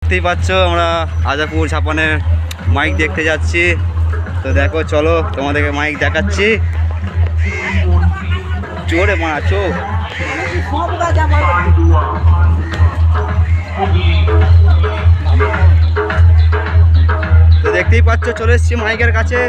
দেখতেই পাচ্ছ আমরা আজাপুর ছাপানের মাইক দেখতে যাচ্ছি। তো দেখো চলো তোমাদেরকে মাইক দেখাচ্ছি। জোরে মারা চোখ। তো দেখতেই পাচ্ছ চলে এসছি মাইকের কাছে।